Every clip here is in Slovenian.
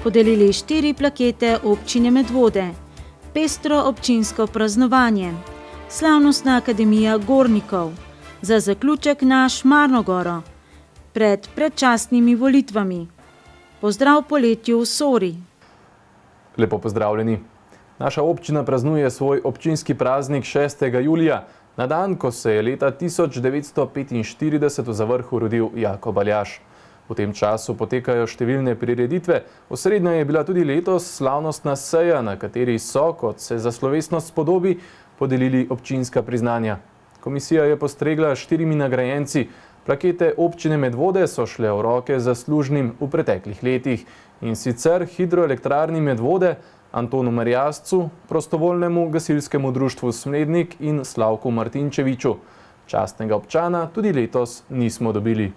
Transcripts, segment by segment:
podelili 4 plakete občine Medvode, pestro občinsko praznovanje, slavnostna akademija Gornikov, za zaključek na Šmarno goro, pred predčasnimi volitvami. Pozdrav poletju v Sori. Lepo pozdravljeni. Naša občina praznuje svoj občinski praznik 6. julija, na dan, ko se je leta 1945 v Zavrhu rodil Jakob Aljaž. V tem času potekajo številne prireditve, osrednja je bila tudi letos slavnostna seja, na kateri so, kot se za slovesnost spodobi, podelili občinska priznanja. Komisija je postregla 4 nagrajenci. Plakete občine Medvode so šle v roke zaslužnim v preteklih letih, in sicer Hidroelektrarni Medvode, Antonu Merjascu, prostovoljnemu gasilskemu društvu Smlednik in Slavku Martinčeviču. Častnega občana tudi letos nismo dobili.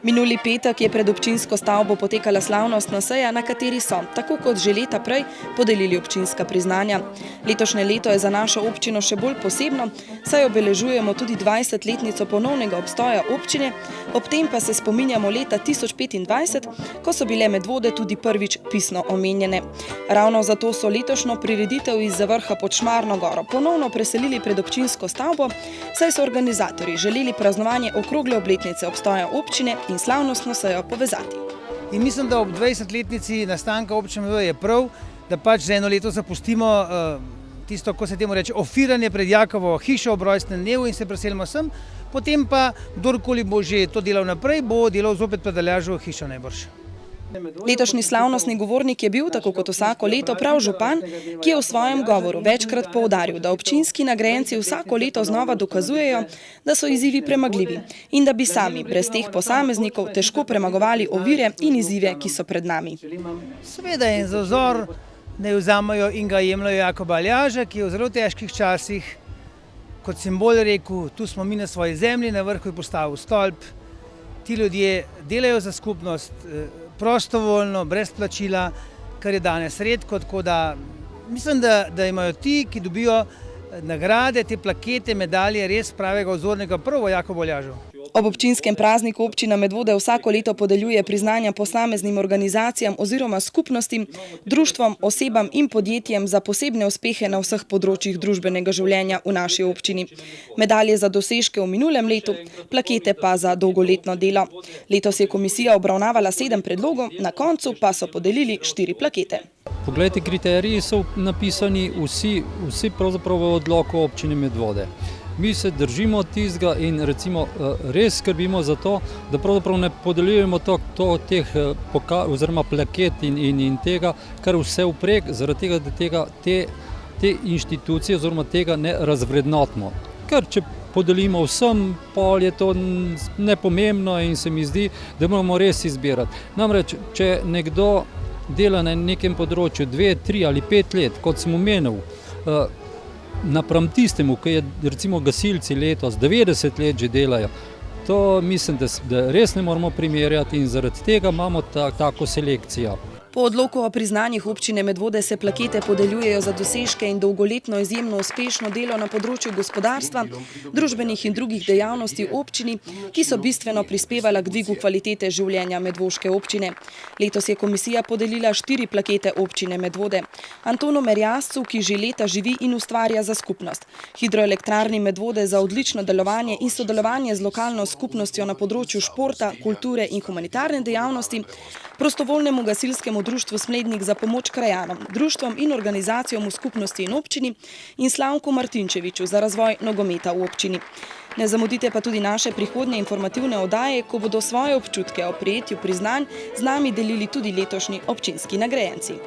Minuli petek je pred občinsko stavbo potekala slavnostna seja, na kateri so, tako kot že leta prej, podelili občinska priznanja. Letošnje leto je za našo občino še bolj posebno, saj obeležujemo tudi 20-letnico ponovnega obstoja občine, ob tem pa se spominjamo leta 1025, ko so bile Medvode tudi prvič pisno omenjene. Ravno zato so letošnjo prireditev iz Zavrha pod Šmarno goro ponovno preselili pred občinsko stavbo, saj so organizatorji želeli praznovanje okrogle obletnice obstoja občine in slavnostno sejo povezati. In mislim, da ob 20-letnici nastanka občine Medvode je prav, da pač za eno leto zapustimo tisto, ko se temu reče, ofiranje pred Jakobovo hišo ob rojstnem dnevu in se preselimo sem, potem pa kdorkoli bo že to delal naprej, bo delal zopet pred Aljaževo hišo najbrž. Letošnji slavnostni govornik je bil, tako kot vsako leto, prav župan, ki je v svojem govoru večkrat poudaril, da občinski nagrajenci vsako leto znova dokazujejo, da so izzivi premagljivi in da bi sami, brez teh posameznikov, težko premagovali ovire in izzive, ki so pred nami. Seveda je za vzor, da jo vzamejo in ga jemljajo Jakoba Aljaža, ki je v zelo težkih časih, kot simbol rekel, tu smo mi na svoji zemlji, na vrhu je postavil stolp, ti ljudje delajo za skupnost, prostovoljno, brez plačila, kar je danes redko, tako da mislim, da imajo ti, ki dobijo nagrade, te plakete, medalje, res pravega vzornega prvo Jakobu Aljažu. Ob občinskem prazniku občina Medvode vsako leto podeljuje priznanja posameznim organizacijam oziroma skupnostim, društvom, osebam in podjetjem za posebne uspehe na vseh področjih družbenega življenja v naši občini. Medalje za dosežke v minulem letu, plakete pa za dolgoletno delo. Letos je komisija obravnavala 7 predlogov, na koncu pa so podelili 4 plakete. Poglejte, kriteriji so napisani vsi pravzaprav v odloku občine Medvode. Mi se držimo tistega in recimo res skrbimo za to, da pravzaprav ne podeljujemo teh plaket in tega, kar vse vprek, zaradi tega, da te inštitucije oziroma tega ne razvrednotimo. Ker če podelimo vsem, pol je to nepomembno in se mi zdi, da moramo res izbirati. Namreč, če nekdo dela na nekem področju 2, 3 ali 5 let, kot sem omenil, napram tistemu, ki je recimo gasilci letos 90 let že delajo, to mislim, da res ne moramo primerjati in zaradi tega imamo tako selekcijo. Po odloku o priznanjih občine Medvode se plakete podeljujejo za dosežke in dolgoletno izjemno uspešno delo na področju gospodarstva, družbenih in drugih dejavnosti v občini, ki so bistveno prispevala k dvigu kvalitete življenja medvoške občine. Letos je komisija podelila 4 plakete občine Medvode. Antonu Merjascu, ki že leta živi in ustvarja za skupnost. Hidroelektrarni Medvode za odlično delovanje in sodelovanje z lokalno skupnostjo na področju športa, kulture in humanitarne dejavnosti, prostovoljnemu gasilskemu društvu Smlednik za pomoč krajanom, društvom in organizacijam v skupnosti in občini in Slavku Martinčeviču za razvoj nogometa v občini. Ne zamudite pa tudi naše prihodnje informativne oddaje, ko bodo svoje občutke o prejetju priznanj z nami delili tudi letošnji občinski nagrajenci.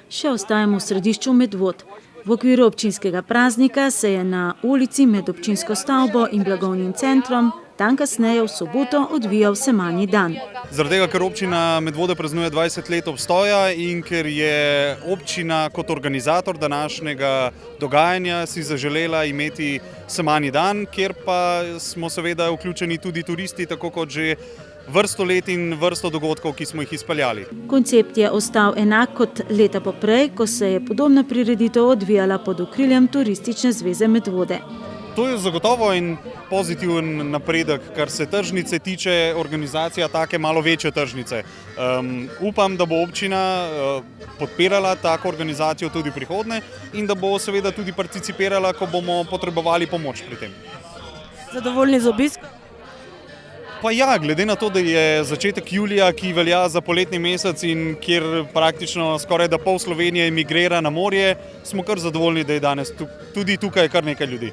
Še ostajamo v središču Medvod. V okviru občinskega praznika se je na ulici med občinsko stavbo in blagovnim centrom dan kasneje v soboto odvijal semanji dan. Zaradi tega, ker občina Medvode praznuje 20 let obstoja in ker je občina kot organizator današnjega dogajanja si zaželela imeti semanji dan, kjer pa smo seveda vključeni tudi turisti, tako kot že vrsto let in vrsto dogodkov, ki smo jih izpeljali. Koncept je ostal enak kot leta poprej, ko se je podobna prireditev odvijala pod okriljem Turistične zveze Medvode. To je zagotovo en pozitiven napredek, kar se tržnice tiče, organizacija take malo večje tržnice. Upam, da bo občina podpirala tako organizacijo tudi prihodnje in da bo seveda tudi participirala, ko bomo potrebovali pomoč pri tem. Zadovoljni z obiskom? Pa ja, glede na to, da je začetek julija, ki velja za poletni mesec in kjer praktično skoraj da pol Slovenije emigrira na morje, smo kar zadovoljni, da je danes tudi tukaj kar nekaj ljudi.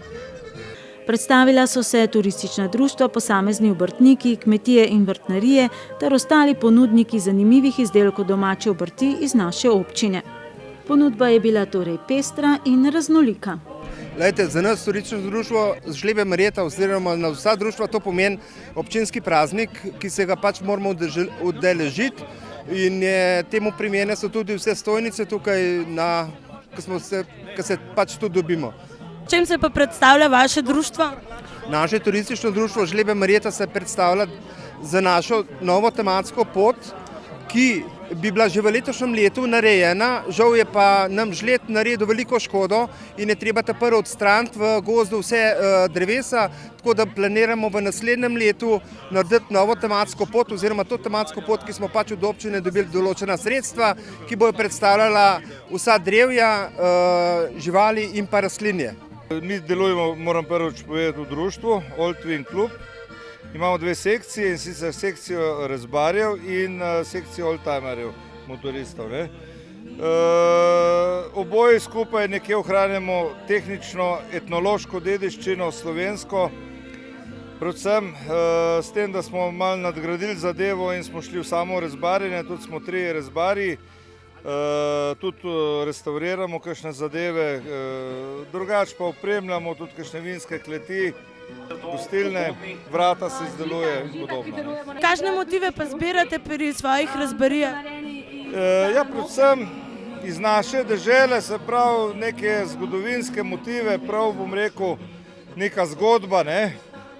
Predstavila so se turistična društva, posamezni obrtniki, kmetije in vrtnarije ter ostali ponudniki zanimivih izdelkov domače obrti iz naše občine. Ponudba je bila torej pestra in raznolika. Lejte, za nas turistično društvo Žlebe Marjeta oziroma na vsa društva to pomeni občinski praznik, ki se ga pač moramo udeležiti in temu primerne so tudi vse stojnice tukaj, ko se pač tu dobimo. Čem se pa predstavlja vaše društvo? Naše turistično društvo Žlebe Marjeta se predstavlja za našo novo tematsko pot, ki bi bila že v letošnjem letu narejena, žal je pa nam žled naredil veliko škodo in je treba prvo odstraniti v gozdu vse drevesa, tako da planiramo v naslednjem letu narediti novo tematsko pot oziroma to tematsko pot, ki smo pač od občine dobili določena sredstva, ki bojo predstavljala vsa drevja, živali in pa rastlinje. Mi delujemo, moram prvič povedati, v društvu Old Twin Club. Imamo dve sekcije, in sicer sekcijo rezbarjev in sekcijo oldtimerjev, motoristov. Oboji skupaj nekje ohranjamo tehnično, etnološko dediščino, slovensko. Predvsem s tem, da smo malo nadgradili zadevo in smo šli v samo rezbarjenje, tudi smo 3 rezbarji. Tudi restauriramo kakšne zadeve, drugače pa opremljamo tudi kakšne vinske kleti, gostilne, vrata se izdeluje in podobno. Kakšne motive pa zbirate pri svojih rezbarijah? Ja, predvsem iz naše dežele, se pravi neke zgodovinske motive, prav bom rekel neka zgodba.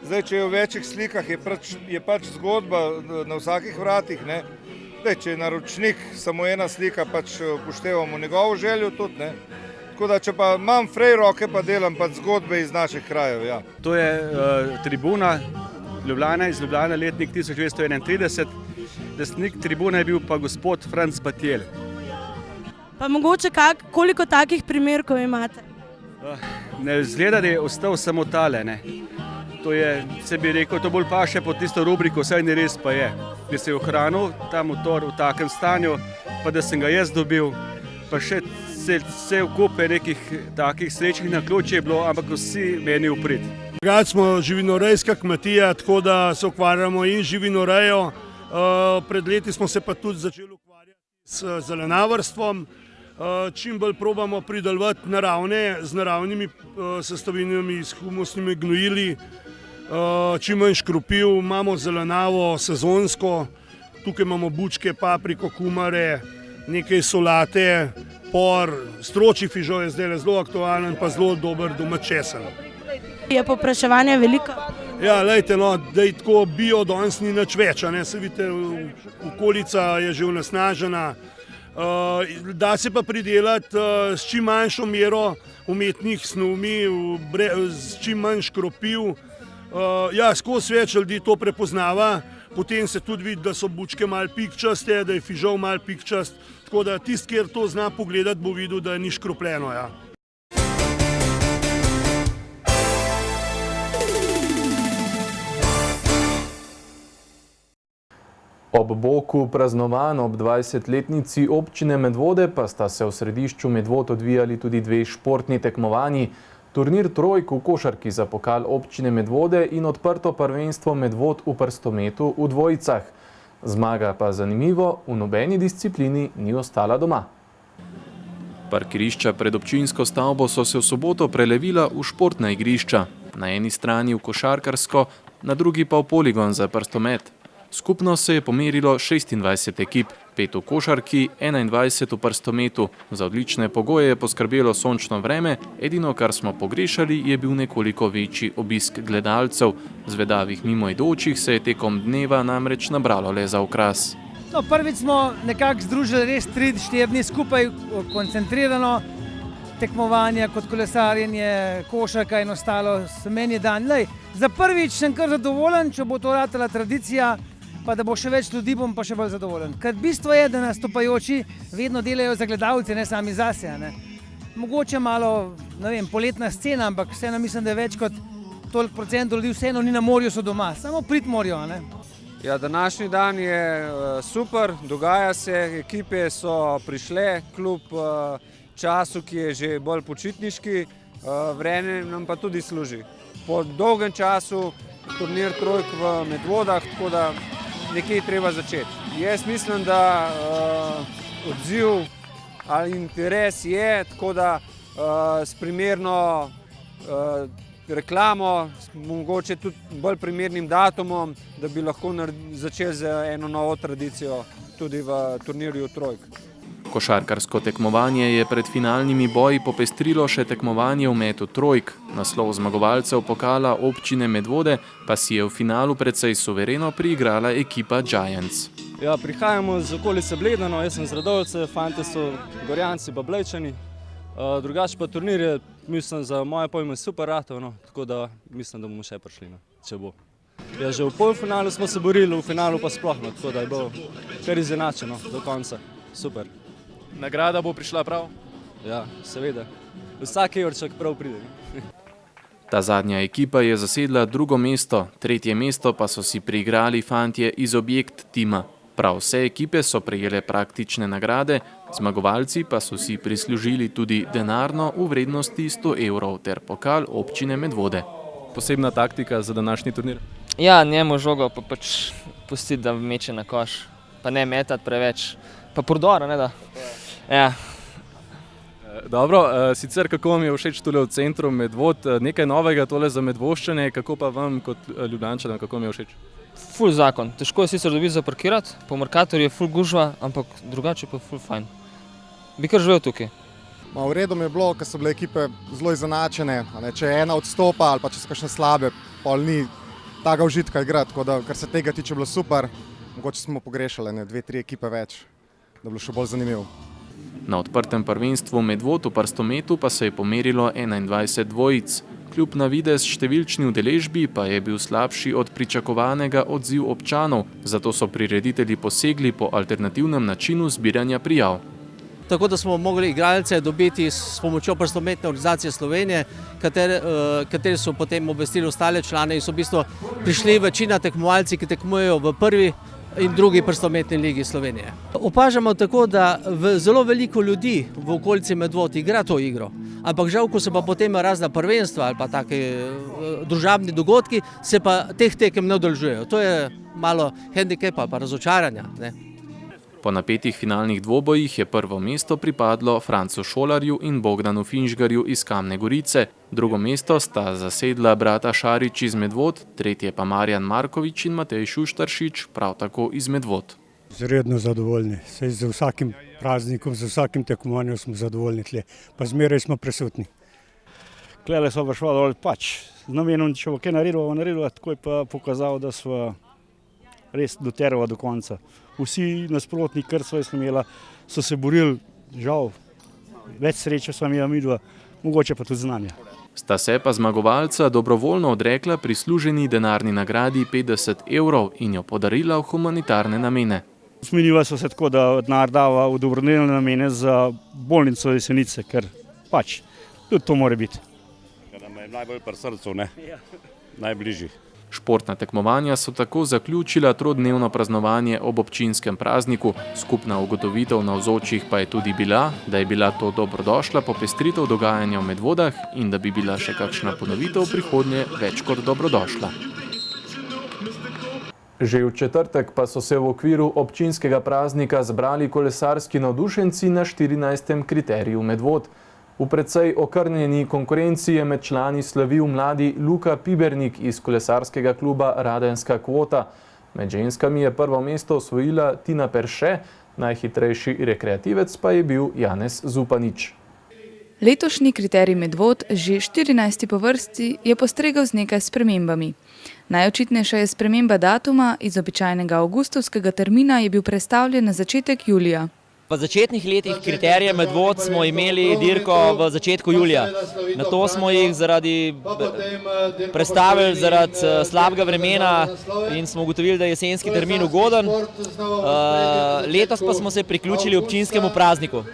Zdaj, če je v večjih slikah, je pač zgodba na vsakih vratih. Zdaj, če je naročnik samo ena slika, pač upoštevamo njegovo željo tudi. Tako da, če pa imam frej roke, pa delam pač zgodbe iz naših krajev. Ja. To je tribuna Ljubljana, iz Ljubljana, letnik 1931. Lastnik tribune je bil pa gospod Franc Batjelj. Pa mogoče koliko takih primerkov imate? Ne izgleda, da je ostal samo tale. To je, se bi rekel, to bolj paše pod tisto rubriko, saj ne res pa je. Da se je ohranil ta motor v takem stanju, pa da sem ga jaz dobil, pa še vse vkupe nekih takih srečnih naključij je bilo, ampak vsi meni v prid. Drugače smo živinorejska kmetija, tako da se ukvarjamo in živinorejo. Pred leti smo se pa tudi začeli ukvarjati z zelenavarstvom. Čim bolj probamo pridelovati z naravnimi sestavinami, s humusnimi gnojili, čim manj škropiv, imamo zelenavo sezonsko, tukaj imamo bučke, papriko, kumare, nekaj solate, por, stročji fižol je zdaj zelo aktualen, pa zelo dober domač česen. Je povpraševanje veliko? Ja, lejte, da je tako bio, danes ni nič več, se vidite, okolica je že onesnažena. Da se pa pridelati s čim manjšo mero umetnih snovmi, s čim manj škropiv. Ja, skozi več ljudi to prepoznava, potem se tudi vidi, da so bučke malo pikčaste, da je fižol malo pikčast, tako da tisti, kjer to zna pogledati, bo videl, da ni škropljeno. Ja. Ob boku praznovan ob 20-letnici občine Medvode pa sta se v središču Medvod odvijali tudi 2 športni tekmovanji. Turnir trojk v košarki za pokal občine Medvode in odprto prvenstvo Medvod v prstometu v dvojicah. Zmaga pa zanimivo, v nobeni disciplini ni ostala doma. Parkirišča pred občinsko stavbo so se v soboto prelevila v športna igrišča. Na eni strani v košarkarsko, na drugi pa v poligon za prstomet. Skupno se je pomerilo 26 ekip. 5 v košarki, 21 v prstometu. Za odlične pogoje je poskrbelo sončno vreme, edino, kar smo pogrešali, je bil nekoliko večji obisk gledalcev. Zvedavih mimoidočih se je tekom dneva namreč nabralo le za okras. No, prvič smo nekako združili res 3-4 dni skupaj, koncentrirano tekmovanje kot kolesarjenje, košarka in ostalo. Meni je dan. Lej, za prvič sem kar zadovoljen, če bo to ratala tradicija, pa da bo še več ljudi, bom pa še bolj zadovoljen. Ker bistvo je, da nastopajoči vedno delajo za gledalce, ne sami zase. Ne. Mogoče malo, ne vem, poletna scena, ampak vseeno mislim, da je več kot toliko procentov ljudi vseeno ni na morju, so doma. Samo prid morajo, ne. Ja, današnji dan je super, dogaja se, ekipe so prišle, kljub času, ki je že bolj počitniški, vreme nam pa tudi služi. Po dolgem času turnir trojk v Medvodah, tako da nekje je treba začeti. Jaz mislim, da odziv ali interes je, tako da s primerno reklamo, mogoče tudi bolj primernim datumom, da bi lahko začeli z eno novo tradicijo tudi v turnirju trojk. Košarkarsko tekmovanje je pred finalnimi boji popestrilo še tekmovanje v metu trojk. Naslov zmagovalcev pokala občine Medvode pa si je v finalu precej suvereno priigrala ekipa Giants. Ja, prihajamo z okolice Bledano, jaz sem z Radovljice, fante so Gorjanci pa Blejčani. Drugače pa turnir je, mislim, za moje pojme super ratov, no, tako da mislim, da bomo še prišli, no, če bo. Ja, že v polfinalu smo se borili, v finalu pa sploh, no, tako da je bilo kar izenačeno do konca. Super. Nagrada bo prišla prav? Ja, seveda. Vsak evrček prav pride. Ta zadnja ekipa je zasedla drugo mesto, tretje mesto pa so si priigrali fantje iz Objekt tima. Prav vse ekipe so prejele praktične nagrade, zmagovalci pa so si prislužili tudi denarno v vrednosti 100 evrov ter pokal občine Medvode. Posebna taktika za današnji turnir? Ja, njemu žogo pa pač pustiti, da meče na koš, pa ne metati preveč, pa prodora, ne da. Ja. Dobro, sicer kako vam je všeč tule v centru Medvod, nekaj novega tole za Medvoščane, kako pa vam kot Ljubljančanom, kako vam je všeč? Ful zakon, težko je sicer dobiti za parkirati, po Mercatorju je ful gužva, ampak drugače pa ful fajn. Bi kar živel tukaj. V redu mi je bilo, ker so bile ekipe zelo izenačene, če je ena odstopa ali pa če so kakšne slabe, pol ni takega užitka igrati, tako da kar se tega tiče bilo super, mogoče smo pogrešali 2-3 ekipe več, da bi bilo še bolj zanimivo. Na odprtem prvenstvu Medvod v prstometu pa se je pomerilo 21 dvojic. Kljub na videz številčni udeležbi pa je bil slabši od pričakovanega odziv občanov, zato so prireditelji posegli po alternativnem načinu zbiranja prijav. Tako da smo mogli igralce dobiti s pomočjo prstometne organizacije Slovenije, kateri so potem obvestili ostale člane in so v bistvu prišli večina tekmovalci, ki tekmujejo v prvi in drugi prstometni ligi Slovenije. Opažamo tako, da zelo veliko ljudi v okolici Medvod igra to igro, ampak žal, ko se pa potem razna prvenstva ali pa take družabni dogodki, se pa teh tekem ne udeležujejo. To je malo hendikepa pa razočaranja, ne. Po napetih finalnih dvobojih je prvo mesto pripadlo Francu Šolarju in Bogdanu Finžgarju iz Kamne Gorice. Drugo mesto sta zasedla brata Šarič iz Medvod, tretje pa Marjan Markovič in Matej Šuštaršič, prav tako iz Medvod. Izredno zadovoljni. Saj z vsakim praznikom, z vsakim tekmovanjem smo zadovoljni tle, pa zmeraj smo prisotni. Klele smo pa šla dol pač, z namenom, če bo kaj naredila, tako je pa pokazal, da smo res doterali do konca. Vsi nasprotni, kar so imela, so se borili, žal, več sreče smo imeli midva, mogoče pa tudi znanja. Sta se pa zmagovalca dobrovoljno odrekla prisluženi denarni nagradi 50 evrov in jo podarila v humanitarne namene. Zmeniva so se tako, da denar dava v dobrodelne namene za bolnico Jesenice, ker pač tudi to mora biti. Ker nam je najbolj pri srcu, ne? Najbližji. Športna tekmovanja so tako zaključila trodnevno praznovanje ob občinskem prazniku. Skupna ugotovitev navzočih pa je tudi bila, da je bila to dobrodošla popestritev dogajanja v Medvodah in da bi bila še kakšna ponovitev prihodnje več kot dobrodošla. Že v četrtek pa so se v okviru občinskega praznika zbrali kolesarski navdušenci na 14. kriteriju Medvod. V precej okrnjeni konkurenci je med člani slavil mladi Luka Pibernik iz kolesarskega kluba Radenska kvota. Med ženskami je prvo mesto osvojila Tina Perše, Najhitrejši rekreativec pa je bil Janez Zupanič. Letošnji kriterij Medvod, že 14. po vrsti, je postregel z nekaj spremembami. Najočitnejša je sprememba datuma, iz običajnega avgustovskega termina je bil prestavljen na začetek julija. V začetnih letih kriterije Medvod smo imeli dirko v začetku julija. Nato smo jih prestavili zaradi slabega vremena in smo ugotovili, da je jesenski termin ugoden. Letos pa smo se priključili občinskemu prazniku.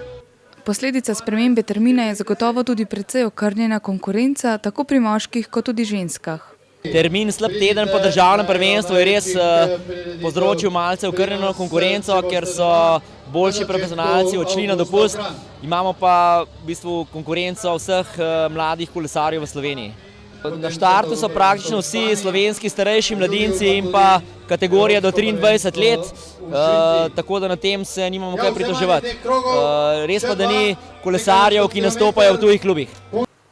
Posledica spremembe termina je zagotovo tudi precej okrnjena konkurenca, tako pri moških kot tudi ženskah. Termin slab teden po državnem prvenstvu je res povzročil malce okrnjeno konkurenco, ker so boljši profesionalci odšli na dopust. Imamo pa v bistvu konkurenco vseh mladih kolesarjev v Sloveniji. Na štartu so praktično vsi slovenski starejši mladinci in pa kategorija do 23 let, tako da na tem se nimamo kaj pritoževati. Res pa, da ni kolesarjev, ki nastopajo v tujih klubih.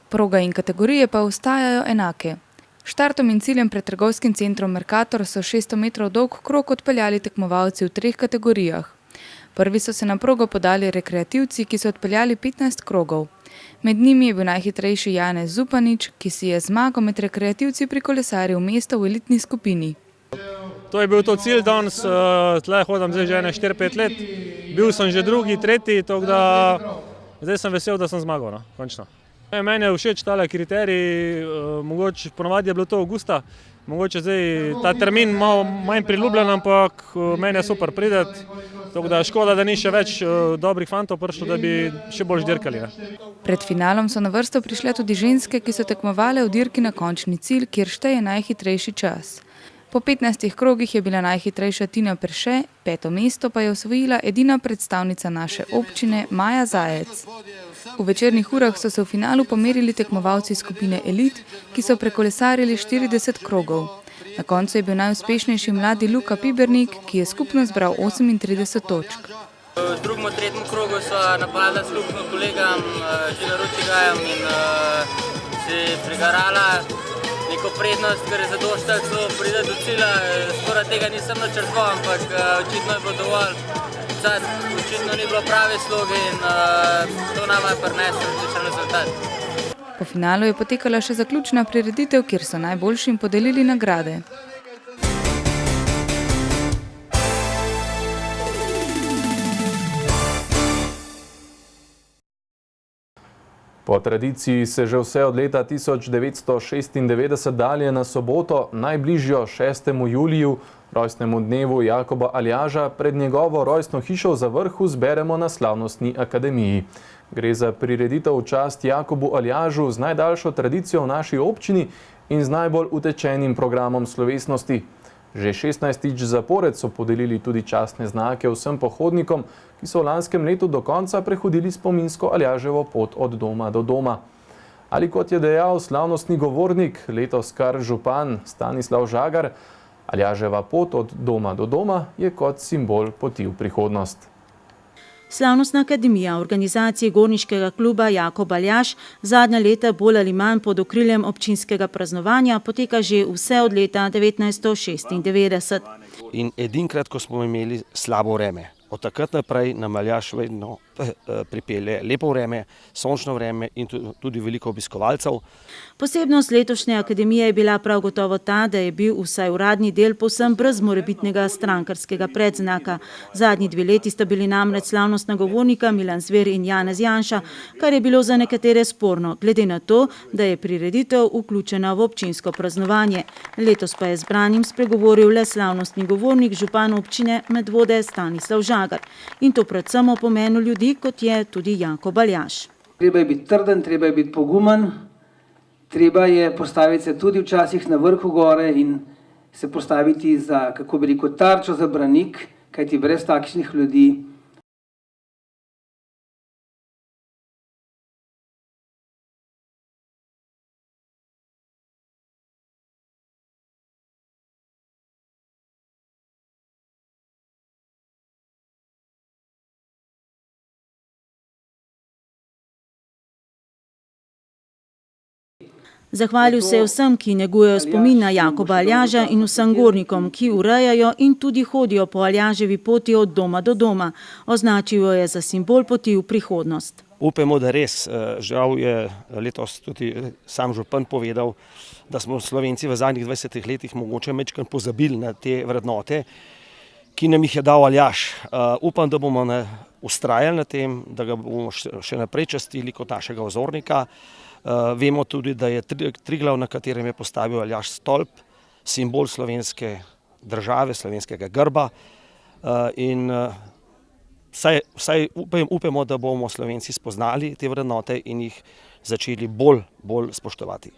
Proga in kategorije pa ostajajo enake. Štartom in ciljem pred trgovskim centrom Mercator so 600 metrov dolg krog odpeljali tekmovalci v 3 kategorijah. Prvi so se na progo podali rekreativci, ki so odpeljali 15 krogov. Med njimi je bil najhitrejši Janez Zupanič, ki si je zmago med rekreativci prikolesaril mesto v elitni skupini. To je bil to cilj danes, tle hodam zdaj že 4-5 let. Bil sem že drugi, tretji, tako da zdaj sem vesel, da sem zmagal, končno. Meni je všeč tale kriterij, mogoče ponovadi je bilo to avgusta, mogoče zdaj ta termin malo manj priljubljen, ampak meni je super prideti, tako da škoda, da ni še več dobrih fantov prišlo, da bi še bolj dirkali. Pred finalom so na vrsto prišle tudi ženske, ki so tekmovale v dirki na končni cilj, kjer šteje najhitrejši čas. Po 15 krogih je bila najhitrejša Tina Perše, 5. mesto pa je osvojila edina predstavnica naše občine Maja Zajec. V večernih urah so se v finalu pomerili tekmovalci skupine Elit, ki so prekolesarili 40 krogov. Na koncu je bil najuspešnejši mladi Luka Pibernik, ki je skupno zbral 38 točk. V drugem, tretjem krogu sva napadla skupno kolegam Žila Ručigajem in si prigarala neko prednost, ker je zadoščala celo pride do cilja. Skoraj tega nisem načrtoval, ampak očitno je bilo dovolj. Očitno ni bilo prave sloge in to nama je prineslo odličen rezultat. Po finalu je potekala še zaključna prireditev, kjer so najboljšim podelili nagrade. Po tradiciji se že vse od leta 1996 dalje na soboto, najbližjo 6. juliju, rojstnemu dnevu Jakoba Aljaža, pred njegovo rojstno hišo v Zavrhu zberemo na slavnostni akademiji. Gre za prireditev v čast Jakobu Aljažu z najdaljšo tradicijo v naši občini in z najbolj utečenim programom slovesnosti. Že 16. zapored so podelili tudi častne znake vsem pohodnikom, ki so v lanskem letu do konca prehodili spominsko Aljaževo pot od doma do doma. Ali kot je dejal slavnostni govornik, letos kar župan Stanislav Žagar, Aljaževa pot od doma do doma je kot simbol poti v prihodnost. Slavnostna akademija organizacije Gorniškega kluba Jakob Aljaž zadnja leta bolj ali manj pod okriljem občinskega praznovanja poteka že vse od leta 1996. In edinkrat, ko smo imeli slabo vreme, od takrat naprej nam Aljaž vedno pripelje lepo vreme, sončno vreme in tudi veliko obiskovalcev. Posebnost letošnje akademije je bila prav gotovo ta, da je bil vsaj uradni del povsem brez morebitnega strankarskega predznaka. Zadnji 2 leti sta bili namreč slavnostna govornika Milan Zver in Janez Janša, kar je bilo za nekatere sporno, glede na to, da je prireditev vključena v občinsko praznovanje. Letos pa je zbranim spregovoril le slavnostni govornik župan občine Medvode Stanislav Žagar. In to predvsem o pomenu ljudi, kot je tudi Jakob Aljaž. Treba je biti trden, treba je biti pogumen, treba je postaviti se tudi včasih na vrhu gore in se postaviti za, kako bi rekel, tarčo za branik, kajti brez takšnih ljudi Zahvalil se je vsem, ki negujejo spomin na Jakoba Aljaža in vsem gornikom, ki urejajo in tudi hodijo po Aljaževi poti od doma do doma. Označil jo je za simbol poti v prihodnost. Upamo, da res, žal je letos tudi sam župan povedal, da smo Slovenci v zadnjih 20 letih mogoče majčkeno pozabili na te vrednote, ki nam jih je dal Aljaž. Upam, da bomo vztrajali na tem, da ga bomo še naprej častili kot našega vzornika. Vemo tudi, da je Triglav, na katerem je postavil Aljaž stolp, simbol slovenske države, slovenskega grba in vsaj upamo, da bomo Slovenci spoznali te vrednote in jih začeli bolj spoštovati.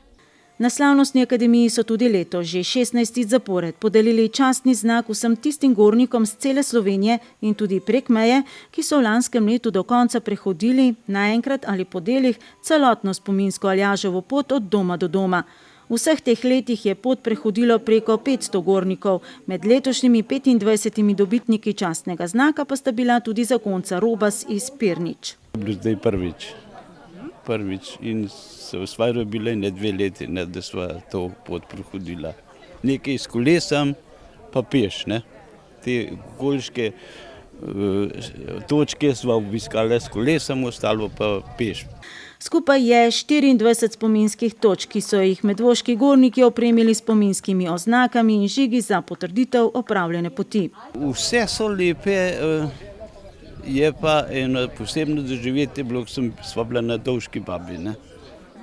Na Slavnostni akademiji so tudi letos že 16. zapored podelili častni znak vsem tistim gornikom z cele Slovenije in tudi prek meje, ki so v lanskem letu do konca prehodili naenkrat ali po delih celotno spominsko Aljaževo pot od doma do doma. V vseh teh letih je pot prehodilo preko 500 gornikov, med letošnjimi 25 dobitniki častnega znaka pa sta bila tudi zakonca Robas iz Pirnič. Zdaj prvič in se ustvarjajo bile ne 2 leti, da sva to pot prehodila. Nekaj s kolesom, pa peš. Te golške točke sva obiskali s kolesom, ostalo pa peš. Skupaj je 24 spominskih točk, ki so jih medvoški gorniki opremili spominskimi oznakami in žigi za potrditev opravljene poti. Vse so lepe, je pa eno posebno doživetje bilo, ko sva bila na Dovški babi.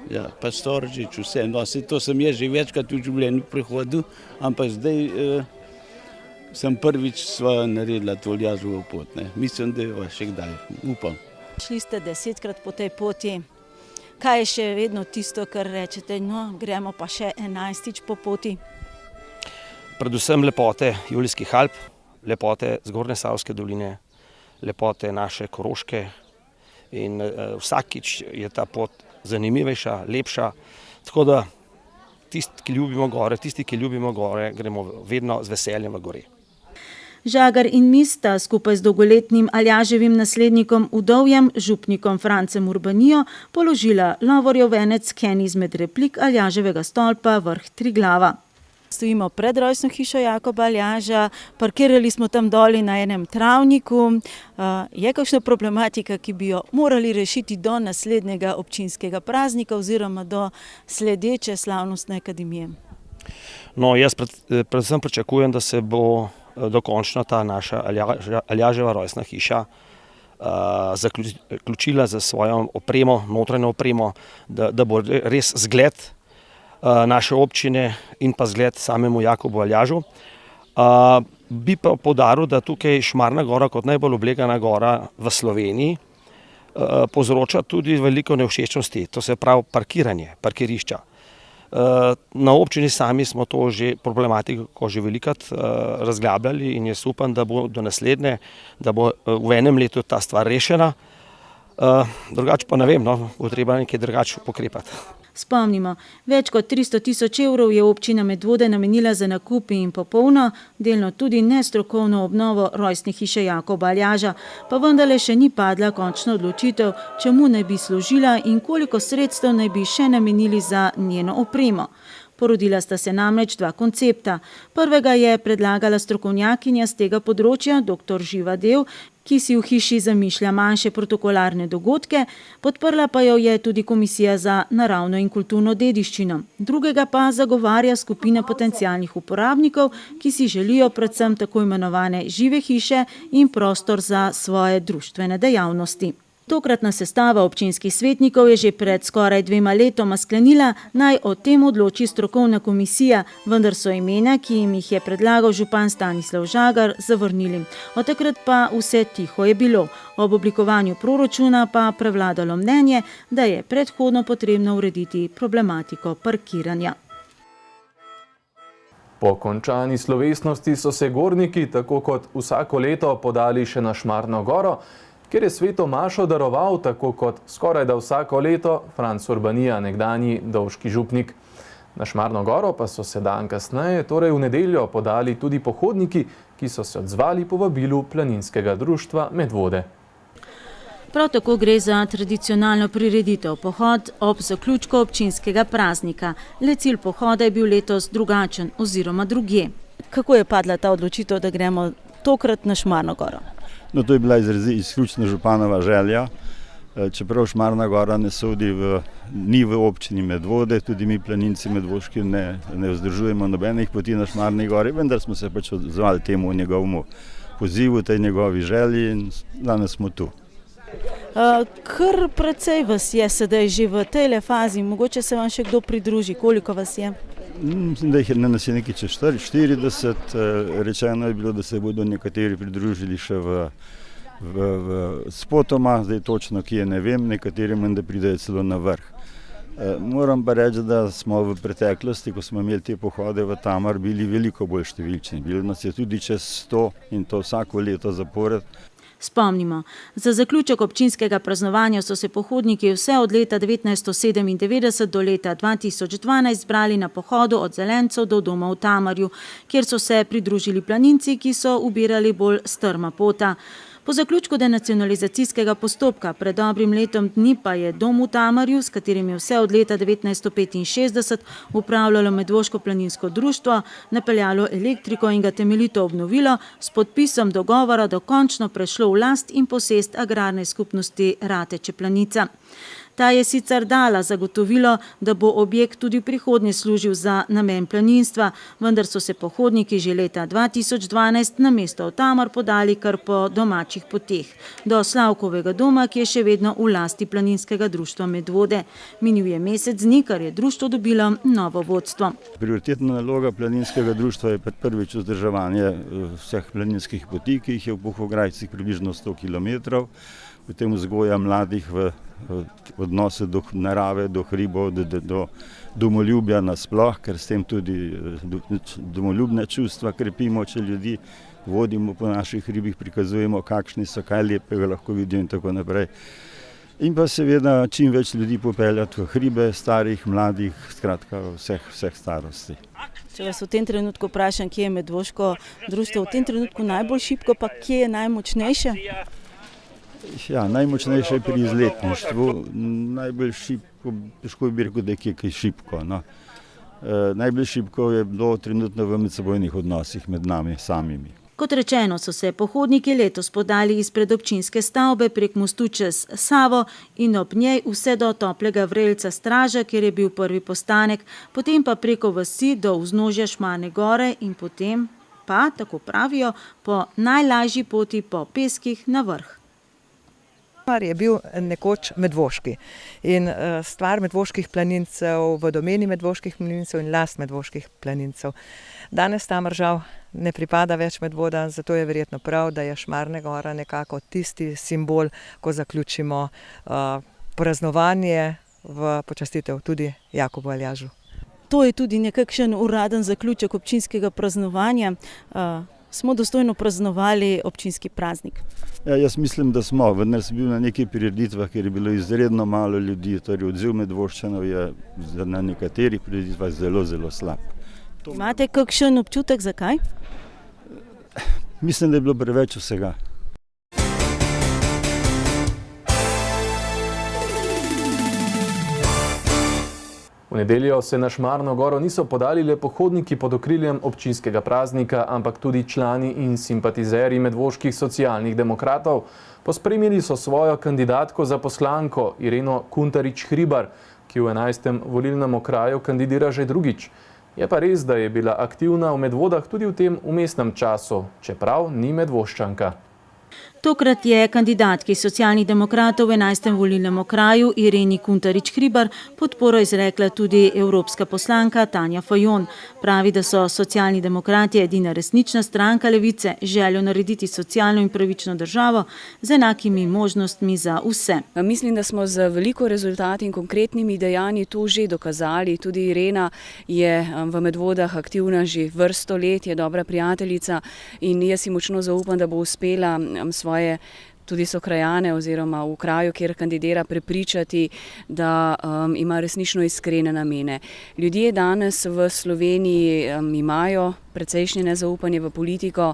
Ja, pa Storžič, vse. No, to sem jaz že večkrat v življenju prehodil, ampak zdaj sem prvič sva naredila to Aljaževo pot. Mislim, da jo še kdaj, upam. Šli ste 10-krat po tej poti. Kaj je še vedno tisto, kar rečete, no, gremo pa še 11. po poti? Predvsem lepote Julijskih Alp, lepote Zgornje Savske doline, lepote naše Koroške in vsakič je ta pot zanimivejša, lepša. Tako da tisti, ki ljubimo gore, gremo vedno z veseljem v gore. Žagar in Mis sta skupaj z dolgoletnim Aljaževim naslednikom Udovjem, župnikom Francem Urbanijo, položila lovorjev venec k eni izmed replik Aljaževega stolpa vrh Triglava. Stojimo pred rojstno hišo Jakoba Aljaža, parkirali smo tam doli na enem travniku. Je kakšna problematika, ki bi jo morali rešiti do naslednjega občinskega praznika oziroma do sledeče Slavnostne akademije? No, jaz predvsem pričakujem, da se bo dokončno ta naša Aljaževa rojstna hiša zaključila za svojo opremo, notranjo opremo, da bo res zgled naše občine in pa zgled samemu Jakobu Aljažu. Bi pa poudaril, da tukaj Šmarna gora kot najbolj oblegana gora v Sloveniji povzroča tudi veliko nevšečnosti, to se pravi parkiranje, parkirišča. Na občini sami smo to že problematiko že velikokrat razglabljali in jaz upam, da bo do naslednje, da bo v enem letu ta stvar rešena. Drugače pa ne vem, bo treba nekaj drugače pokrepati. Spomnimo, več kot 300 000 evrov je občina Medvode namenila za nakup in popolno, delno tudi nestrokovno obnovo rojstne hiše Jakoba Aljaža, pa vendarle še ni padla končna odločitev, čemu naj bi služila in koliko sredstev naj bi še namenili za njeno opremo. Porodila sta se namreč 2 koncepta. Prvega je predlagala strokovnjakinja z tega področja, dr. Živa Dev, ki si v hiši zamišlja manjše protokolarne dogodke, podprla pa jo je tudi Komisija za naravno in kulturno dediščino. Drugega pa zagovarja skupina potencialnih uporabnikov, ki si želijo predvsem tako imenovane žive hiše in prostor za svoje društvene dejavnosti. Tokratna sestava občinskih svetnikov je že pred skoraj 2 letoma sklenila, naj o tem odloči strokovna komisija, vendar so imena, ki jim jih je predlagal župan Stanislav Žagar, zavrnili. Od takrat pa vse tiho je bilo. Ob oblikovanju proračuna pa prevladalo mnenje, da je predhodno potrebno urediti problematiko parkiranja. Po končani slovesnosti so se gorniki, tako kot vsako leto, podali še na Šmarno goro, kjer je sveto mašo daroval, tako kot skorajda vsako leto, Franc Urbanija, nekdanji dovški župnik. Na Šmarno goro pa so se dan kasneje, torej v nedeljo, podali tudi pohodniki, ki so se odzvali povabilu planinskega društva Medvode. Prav tako gre za tradicionalno prireditev pohod ob zaključku občinskega praznika. Le cilj pohoda je bil letos drugačen oziroma drugje. Kako je padla ta odločitev, da gremo tokrat na Šmarno goro? No, to je bila izključno županova želja. Čeprav Šmarna gora ni v občini Medvode, tudi mi planinci medvoški ne vzdržujemo nobenih poti na Šmarni gori, vendar smo se pač odzvali temu njegovemu pozivu, tej njegovi želji in danes smo tu. Kar precej vas je sedaj že v tej fazi, mogoče se vam še kdo pridruži, koliko vas je? Mislim, da nas je nekaj čez 40, rečeno je bilo, da se bodo nekateri pridružili še v spotoma, zdaj točno kje ne vem, nekateri menda pridejo celo na vrh. Moram pa reči, da smo v preteklosti, ko smo imeli te pohode v Tamar, bili veliko bolj številčni. Bilo nas je tudi čez 100 in to vsako leto zapored. Spomnimo, za zaključek občinskega praznovanja so se pohodniki vse od leta 1997 do leta 2012 zbrali na pohodu od Zelencev do doma v Tamarju, kjer so se pridružili planinci, ki so ubirali bolj strma pota. Po zaključku denacionalizacijskega postopka pred dobrim letom dni pa je dom v Tamarju, s katerim je vse od leta 1965 upravljalo Medvoško planinsko društvo, napeljalo elektriko in ga temeljito obnovilo, s podpisom dogovora dokončno prešlo v last in posest agrarne skupnosti Rateče Planica. Ta je sicer dala zagotovilo, da bo objekt tudi v prihodnje služil za namen planinstva, vendar so se pohodniki že leta 2012 na mesto v Tamar podali kar po domačih poteh, do Slavkovega doma, ki je še vedno v lasti planinskega društva Medvode. Minil je mesec dni, kar je društvo dobilo novo vodstvo. Prioritetna naloga planinskega društva je prvič vzdrževanje vseh planinskih poti, ki jih je v Bohograjcih približno 100 km, potem vzgoja mladih v odnose do narave, do hribov, do domoljubja nasploh, ker s tem tudi domoljubne čustva krepimo, če ljudi vodimo po naših hribih, prikazujemo, kakšni so, kaj lepega lahko vidijo in tako naprej. In pa seveda čim več ljudi popeljati v hribe, starih, mladih, skratka vseh starosti. Če vas v tem trenutku vprašam, kje je Medvoško društvo v tem trenutku najbolj šibko, pa kje je najmočnejše? Ja, najmočnejše je pri izletništvu, najbolj šibko, težko bi rekel, da je kaj šibko. No. Najbolj šibko je bilo trenutno v medsebojnih odnosih med nami samimi. Kot rečeno, so se pohodniki letos podali izpred občinske stavbe prek mostu čez Savo in ob njej vse do toplega vrelca Straža, kjer je bil prvi postanek, potem pa preko vasi do vznožja Šmarne gore in potem pa, tako pravijo, po najlažji poti po peskih na vrh. Tamar je bil nekoč medvoški in stvar medvoških planincev, v domeni medvoških planincev in last medvoških planincev. Danes Tamar žal ne pripada več Medvodam, zato je verjetno prav, da je Šmarna gora nekako tisti simbol, ko zaključimo praznovanje v počastitev tudi Jakobu Aljažu. To je tudi nekakšen uraden zaključek občinskega praznovanja. Smo dostojno praznovali občinski praznik? Ja, jaz mislim, da smo, vendar sem bil na nekaj prireditvah, kjer je bilo izredno malo ljudi, torej odziv Medvoščanov je na nekaterih prireditvah zelo, zelo slab. Imate kakšen občutek, zakaj? Mislim, da je bilo preveč vsega. V nedeljo se na Šmarno goro niso podali le pohodniki pod okriljem občinskega praznika, ampak tudi člani in simpatizerji medvoških socialnih demokratov. Pospremili so svojo kandidatko za poslanko Ireno Kuntarič-Hribar, ki v 11. volilnem okraju kandidira že drugič. Je pa res, da je bila aktivna v Medvodah tudi v tem vmesnem času, čeprav ni Medvoščanka. Tokrat je kandidatki socialnih demokratov v 11. volilnem okraju Ireni Kuntarič-Hribar podporo izrekla tudi evropska poslanka Tanja Fajon. Pravi, da so socialni demokrati edina resnična stranka levice, željo narediti socialno in pravično državo z enakimi možnostmi za vse. Mislim, da smo z veliko rezultati in konkretnimi dejanji to že dokazali. Tudi Irena je v Medvodah aktivna že vrsto let, je dobra prijateljica in jaz si močno zaupam, da bo uspela svoje tudi sokrajane oziroma v kraju, kjer kandidira, prepričati, da ima resnično iskrene namene. Ljudje danes v Sloveniji imajo precejšnje nezaupanje v politiko.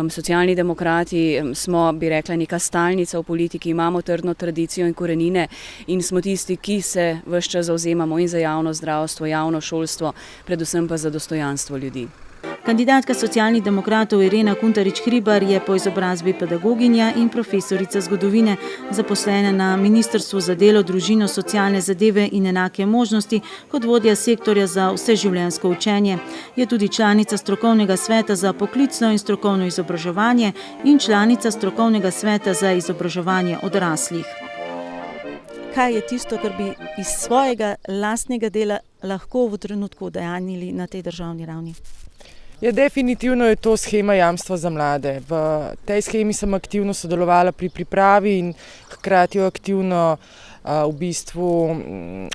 Socialni demokrati smo, bi rekla, neka stalnica v politiki, imamo trdno tradicijo in korenine in smo tisti, ki se ves čas zavzemamo in za javno zdravstvo, javno šolstvo, predvsem pa za dostojanstvo ljudi. Kandidatka socialnih demokratov Irena Kuntarič Hribar je po izobrazbi pedagoginja in profesorica zgodovine, zaposlena na Ministrstvu za delo, družino, socialne zadeve in enake možnosti kot vodja sektorja za vseživljenjsko učenje. Je tudi članica strokovnega sveta za poklicno in strokovno izobraževanje in članica strokovnega sveta za izobraževanje odraslih. Kaj je tisto, kar bi iz svojega lastnega dela lahko v trenutku udejanjili na tej državni ravni? Ja, definitivno je to shema jamstva za mlade. V tej shemi sem aktivno sodelovala pri pripravi in hkrati jo aktivno v bistvu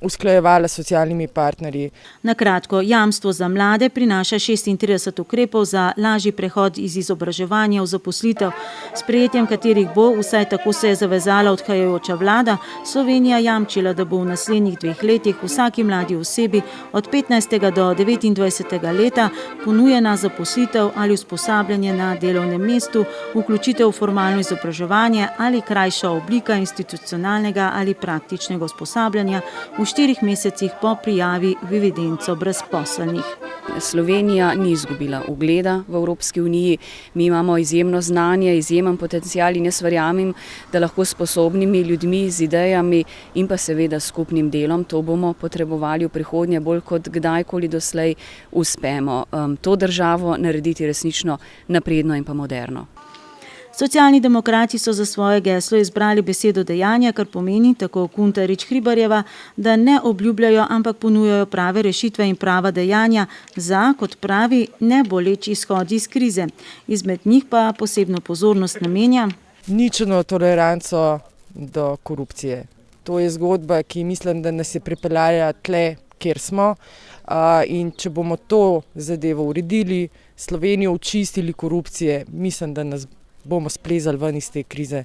usklajevala s socialnimi partnerji. Na kratko, jamstvo za mlade prinaša 36 ukrepov za lažji prehod iz izobraževanja v zaposlitev, s sprejetjem katerih bo, vsaj tako se je zavezala odhajajoča vlada, Slovenija jamčila, da bo v naslednjih 2 letih vsaki mladi osebi od 15. do 29. leta ponujena zaposlitev ali usposabljanje na delovnem mestu, vključitev v formalno izobraževanje ali krajša oblika institucionalnega ali praktičnega usposabljanja v 4 mesecih po prijavi v evidenco brezposelnih. Slovenija ni izgubila ugleda v Evropski uniji. Mi imamo izjemno znanje, izjemen potencial in jaz verjamem, da lahko sposobnimi ljudmi, z idejami in pa seveda skupnim delom, to bomo potrebovali v prihodnje bolj kot kdajkoli doslej, uspemo to državo narediti resnično napredno in pa moderno. Socialni demokrati so za svoje geslo izbrali besedo dejanja, kar pomeni, tako Kuntarič Hribarjeva, da ne obljubljajo, ampak ponujajo prave rešitve in prava dejanja za, kot pravi, neboleč izhod iz krize. Izmed njih pa posebno pozornost namenja ničelno toleranco do korupcije. To je zgodba, ki mislim, da nas je pripeljala tle, kjer smo, in če bomo to zadevo uredili, Slovenijo očistili korupcije, mislim, da nas bomo splezali ven iz te krize.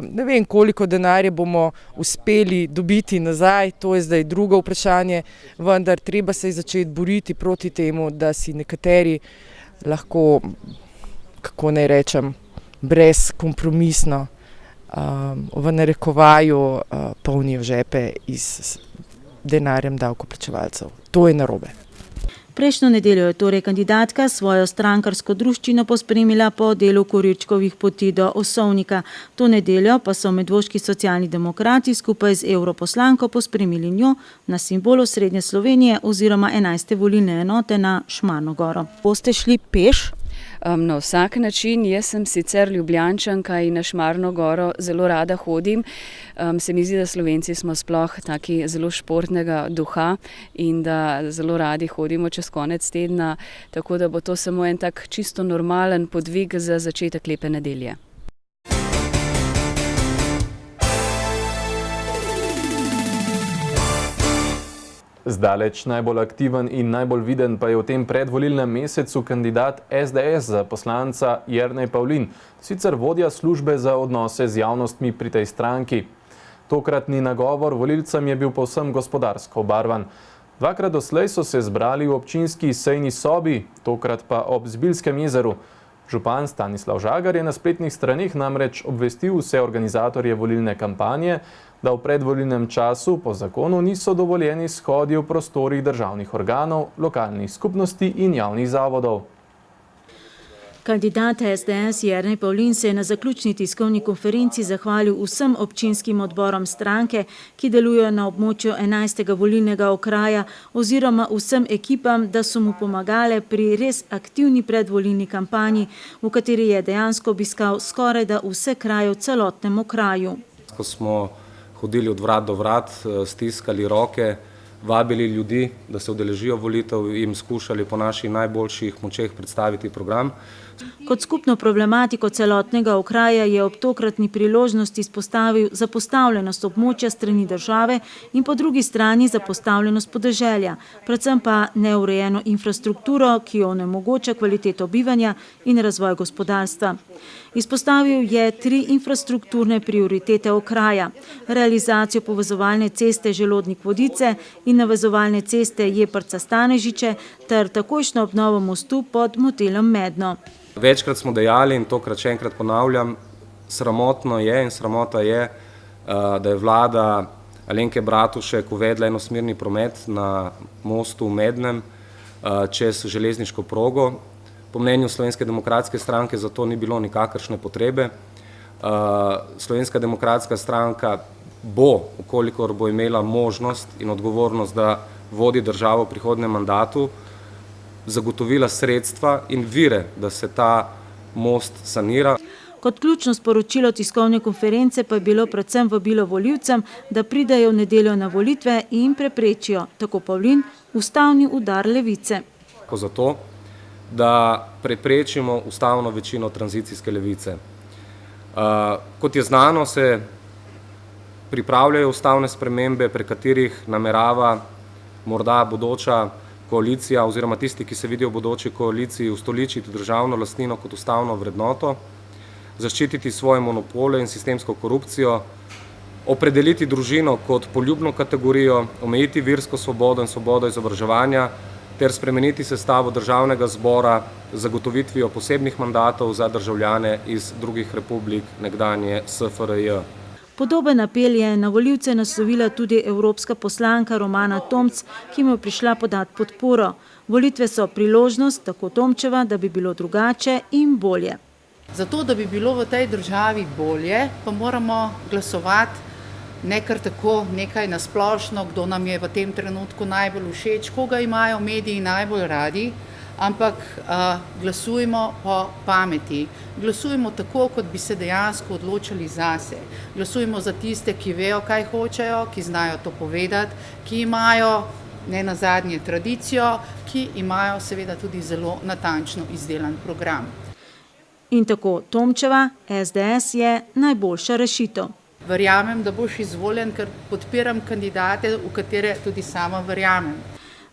Ne vem, koliko denarja bomo uspeli dobiti nazaj, to je zdaj drugo vprašanje, vendar treba se začeti boriti proti temu, da si nekateri lahko, kako naj rečem, brezkompromisno v narekovaju polnijo žepe iz denarjem davkoplačevalcev. To je narobe. Prejšnjo nedeljo je torej kandidatka svojo strankarsko druščino pospremila po delu Korirčkovih poti do Osovnika. To nedeljo pa so medvoški socialni demokrati skupaj z europoslanko pospremili njo na simbol osrednje Slovenije oziroma 11. volilne enote na Šmarno goro. Boste šli peš? Na vsak način. Jaz sem sicer Ljubljančanka in na Šmarno goro zelo rada hodim. Se mi zdi, da Slovenci smo sploh taki zelo športnega duha in da zelo radi hodimo čez konec tedna, tako da bo to samo en tak čisto normalen podvig za začetek lepe nedelje. Zdaleč najbolj aktiven in najbolj viden pa je v tem predvolilnem mesecu kandidat SDS za poslanca Jernej Pavlin, sicer vodja službe za odnose z javnostmi pri tej stranki. Tokratni nagovor volilcem je bil povsem gospodarsko obarvan. 2krat doslej so se zbrali v občinski sejni sobi, tokrat pa ob Zbiljskem jezeru. Župan Stanislav Žagar je na spletnih straneh namreč obvestil vse organizatorje volilne kampanje, da v predvolilnem času po zakonu niso dovoljeni shodi v prostorih državnih organov, lokalnih skupnosti in javnih zavodov. Kandidat SDS Jernej Pavlin se je na zaključni tiskovni konferenci zahvalil vsem občinskim odborom stranke, ki delujejo na območju 11. volilnega okraja oziroma vsem ekipam, da so mu pomagale pri res aktivni predvolilni kampanji, v kateri je dejansko obiskal skorajda vse kraje v celotnem okraju. Ko smo hodili od vrat do vrat, stiskali roke, vabili ljudi, da se udeležijo volitev, jim skušali po naših najboljših močeh predstaviti program. Kot skupno problematiko celotnega okraja je ob tokratni priložnosti izpostavil zapostavljenost območja strani države in po drugi strani zapostavljenost podeželja, predvsem pa neurejeno infrastrukturo, ki onemogoča kvaliteto bivanja in razvoj gospodarstva. Izpostavil je 3 infrastrukturne prioritete okraja: realizacijo povezovalne ceste Želodnik-Vodice in navezovalne ceste Jeprca-Stanežiče ter takojšnjo obnovo mostu pod motelom Medno. Večkrat smo dejali in tokrat še enkrat ponavljam, sramotno je in sramota je, da je vlada Alenke Bratušek uvedla enosmerni promet na mostu v Mednem čez železniško progo. Po mnenju Slovenske demokratske stranke za to ni bilo nikakršne potrebe. Slovenska demokratska stranka bo, ukolikor bo imela možnost in odgovornost, da vodi državo v prihodnjem mandatu, zagotovila sredstva in vire, da se ta most sanira. Kot ključno sporočilo tiskovne konference pa je bilo predvsem vabilo volivcem, da pridejo v nedeljo na volitve in preprečijo, tako Pavlin, ustavni udar levice. Zato, da preprečimo ustavno večino tranzicijske levice. Kot je znano, se pripravljajo ustavne spremembe, pri katerih namerava morda bodoča koalicija oziroma tisti, ki se vidijo v bodoči koaliciji, ustoličiti državno lastnino kot ustavno vrednoto, zaščititi svoje monopole in sistemsko korupcijo, opredeliti družino kot poljubno kategorijo, omejiti versko svobodo in svobodo izobraževanja ter spremeniti sestavo državnega zbora z zagotovitvijo posebnih mandatov za državljane iz drugih republik nekdanje SFRJ. Podoben apel je na volivce naslovila tudi evropska poslanka Romana Tomc, ki mu je prišla podati podporo. Volitve so priložnost, tako Tomčeva, da bi bilo drugače in bolje. Zato, da bi bilo v tej državi bolje, pa moramo glasovati ne kar tako nekaj nasplošno, kdo nam je v tem trenutku najbolj všeč, koga imajo mediji najbolj radi, ampak glasujmo po pameti. Glasujmo tako, kot bi se dejansko odločili zase. Glasujmo za tiste, ki vejo, kaj hočejo, ki znajo to povedati, ki imajo ne nazadnje tradicijo, ki imajo seveda tudi zelo natančno izdelan program. In tako Tomčeva, SDS je najboljša rešitev. Verjamem, da boš izvoljen, ker podpiram kandidate, v katere tudi sama verjamem.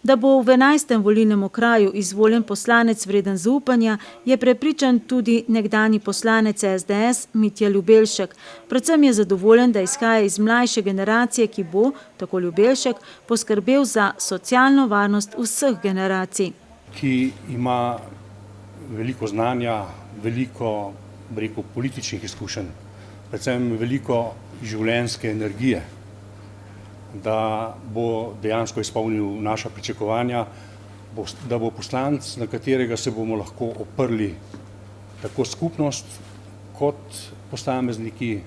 Da bo v 11. volilnem okraju izvoljen poslanec vreden zaupanja, je prepričan tudi nekdanji poslanec SDS Mitja Ljubelšek. Predvsem je zadovoljen, da izhaja iz mlajše generacije, ki bo, tako Ljubelšek, poskrbel za socialno varnost vseh generacij. Ki ima veliko znanja, veliko, političnih izkušenj, predvsem veliko življenjske energije, da bo dejansko izpolnil naša pričakovanja, da bo poslanec, na katerega se bomo lahko oprli tako skupnost kot posamezniki.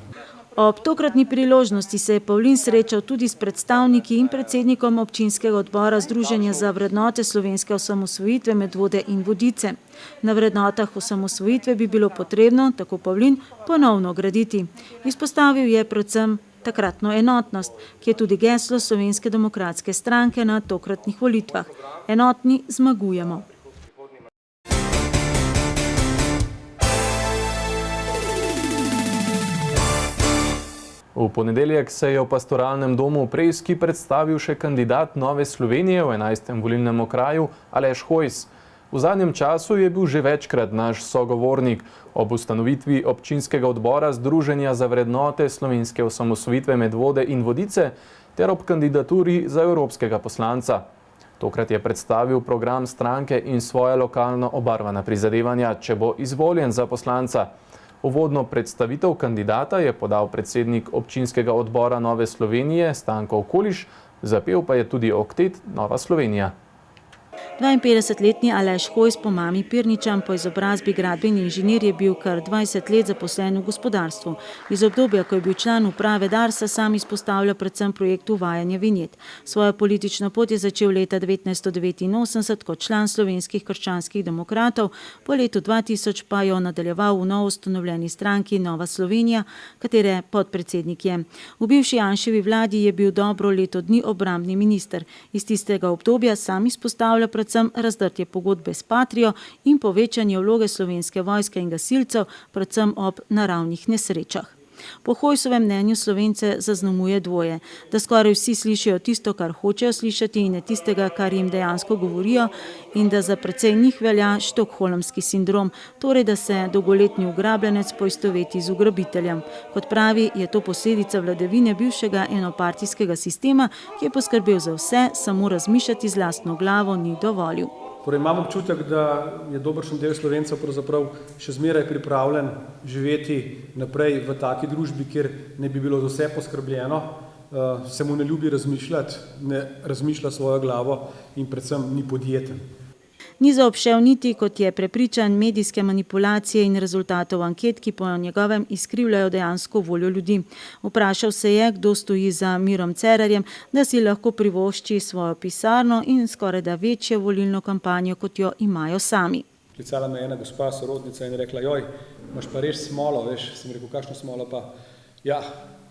Ob tokratni priložnosti se je Pavlin srečal tudi s predstavniki in predsednikom občinskega odbora Združenja za vrednote slovenske osamosvojitve Medvode in Vodice. Na vrednotah osamosvojitve bi bilo potrebno, tako Pavlin, ponovno graditi. Izpostavil je predvsem takratno enotnost, ki je tudi geslo Slovenske demokratske stranke na tokratnih volitvah. Enotni zmagujemo. V ponedeljek se je v pastoralnem domu v Preski predstavil še kandidat Nove Slovenije v 11. volilnem okraju Aleš Hojs. V zadnjem času je bil že večkrat naš sogovornik ob ustanovitvi občinskega odbora Združenja za vrednote slovenske osamosvojitve Medvode in Vodice ter ob kandidaturi za evropskega poslanca. Tokrat je predstavil program stranke in svoje lokalno obarvana prizadevanja, če bo izvoljen za poslanca. Uvodno predstavitev kandidata je podal predsednik občinskega odbora Nove Slovenije Stanko Okoliš, zapel pa je tudi oktet Nova Slovenija. 52-letni Aleš Hojs po mami Pirničan, po izobrazbi gradbeni inženir, je bil kar 20 let zaposlen v gospodarstvu. Iz obdobja, ko je bil član uprave Darsa, sam izpostavlja predvsem projekt uvajanja vinjet. Svojo politično pot je začel leta 1989 kot član slovenskih krščanskih demokratov, po letu 2000 pa jo nadaljeval v novoustanovljeni stranki Nova Slovenija, katere podpredsednik je. V bivši Janševi vladi je bil dobro leto dni obrambni minister. Iz tistega obdobja sam izpostavlja predvsem predvsem razdrtje pogodbe s Patrijo in povečanje vloge Slovenske vojske in gasilcev, predvsem ob naravnih nesrečah. Po Hojsovem mnenju Slovence zaznamuje dvoje, da skoraj vsi slišijo tisto, kar hočejo slišati in ne tistega, kar jim dejansko govorijo, in da za precej njih velja štokholmski sindrom, torej da se dolgoletni ugrabljenec poistoveti z ugrabiteljem. Kot pravi, je to posledica vladavine bivšega enopartijskega sistema, ki je poskrbel za vse, samo razmišljati z lastno glavo ni dovolil. Torej, imam občutek, da je dobršen del Slovencev pravzaprav še zmeraj pripravljen živeti naprej v taki družbi, kjer ne bi bilo za vse poskrbljeno, se mu ne ljubi razmišljati, ne razmišlja svojo glavo in predvsem ni podjeten. Ni zaobšel niti, kot je prepričan, medijske manipulacije in rezultatov anket, ki po njegovem izkrivljajo dejansko voljo ljudi. Vprašal se je, kdo stoji za Mirom Cerarjem, da si lahko privošči svojo pisarno in skorajda večjo volilno kampanjo, kot jo imajo sami. Klicala me ena gospa, sorodnica, in rekla, joj, imaš pa res smolo, veš, sem rekel, kakšno smolo pa? Ja,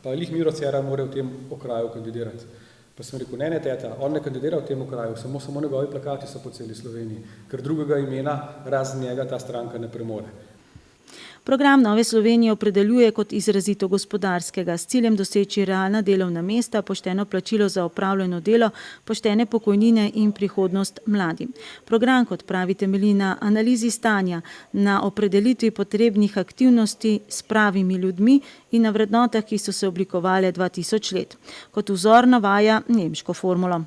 pa lih Miro Cerar mora v tem okraju kandidirati. Pa sem rekel, ne, teta, on ne kandidira v tem okraju, samo njegovi plakati so po celi Sloveniji, ker drugega imena razen njega ta stranka ne premore. Program Nove Slovenije opredeljuje kot izrazito gospodarskega, s ciljem doseči realna delovna mesta, pošteno plačilo za opravljeno delo, poštene pokojnine in prihodnost mladim. Program, kot pravi, temelji na analizi stanja, na opredelitvi potrebnih aktivnosti s pravimi ljudmi in na vrednotah, ki so se oblikovale 2000 let. Kot vzor navaja nemško formulo.